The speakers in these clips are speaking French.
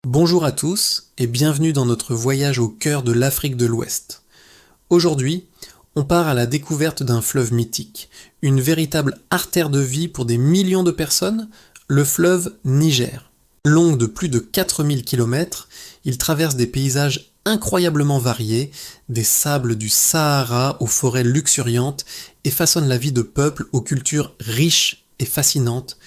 Bonjour à tous et bienvenue dans notre voyage au cœur de l'Afrique de l'Ouest. Aujourd'hui, on part à la découverte d'un fleuve mythique, une véritable artère de vie pour des millions de personnes, le fleuve Niger. Long de plus de 4000 km, il traverse des paysages incroyablement variés, des sables du Sahara aux forêts luxuriantes et façonne la vie de peuples aux cultures riches et fascinantes.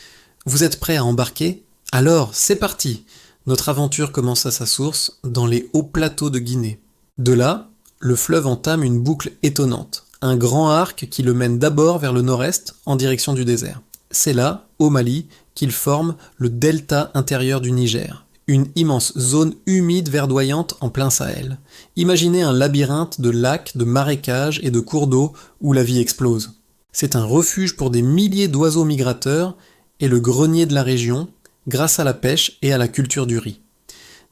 Vous êtes prêts à embarquer? Alors, c'est parti! Notre aventure commence à sa source dans les hauts plateaux de Guinée. De là, le fleuve entame une boucle étonnante, un grand arc qui le mène d'abord vers le nord-est en direction du désert. C'est là, au Mali, qu'il forme le delta intérieur du Niger, une immense zone humide verdoyante en plein Sahel. Imaginez un labyrinthe de lacs, de marécages et de cours d'eau où la vie explose. C'est un refuge pour des milliers d'oiseaux migrateurs et le grenier de la région, grâce à la pêche et à la culture du riz.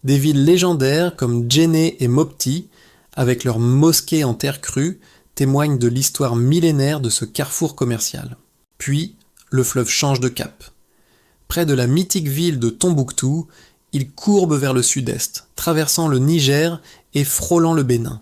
Des villes légendaires comme Djenné et Mopti, avec leurs mosquées en terre crue, témoignent de l'histoire millénaire de ce carrefour commercial. Puis, le fleuve change de cap. Près de la mythique ville de Tombouctou, il courbe vers le sud-est, traversant le Niger et frôlant le Bénin.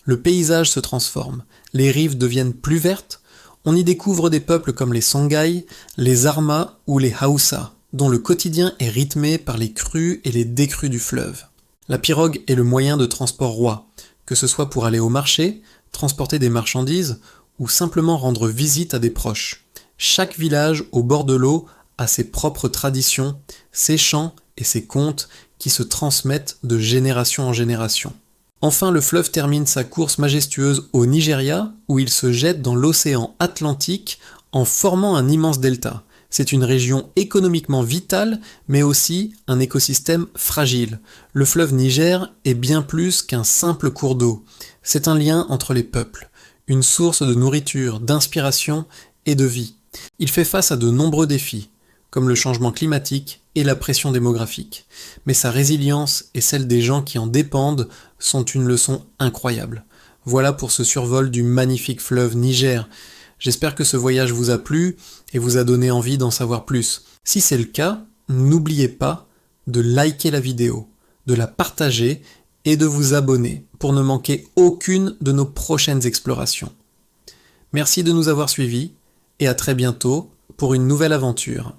Le paysage se transforme, les rives deviennent plus vertes, on y découvre des peuples comme les Songhai, les Arma ou les Haoussa, dont le quotidien est rythmé par les crues et les décrues du fleuve. La pirogue est le moyen de transport roi, que ce soit pour aller au marché, transporter des marchandises ou simplement rendre visite à des proches. Chaque village au bord de l'eau a ses propres traditions, ses chants et ses contes qui se transmettent de génération en génération. Enfin, le fleuve termine sa course majestueuse au Nigeria, où il se jette dans l'océan Atlantique en formant un immense delta. C'est une région économiquement vitale, mais aussi un écosystème fragile. Le fleuve Niger est bien plus qu'un simple cours d'eau. C'est un lien entre les peuples, une source de nourriture, d'inspiration et de vie. Il fait face à de nombreux défis, comme le changement climatique et la pression démographique. Mais sa résilience et celle des gens qui en dépendent sont une leçon incroyable. Voilà pour ce survol du magnifique fleuve Niger. J'espère que ce voyage vous a plu et vous a donné envie d'en savoir plus. Si c'est le cas, n'oubliez pas de liker la vidéo, de la partager et de vous abonner pour ne manquer aucune de nos prochaines explorations. Merci de nous avoir suivis et à très bientôt pour une nouvelle aventure.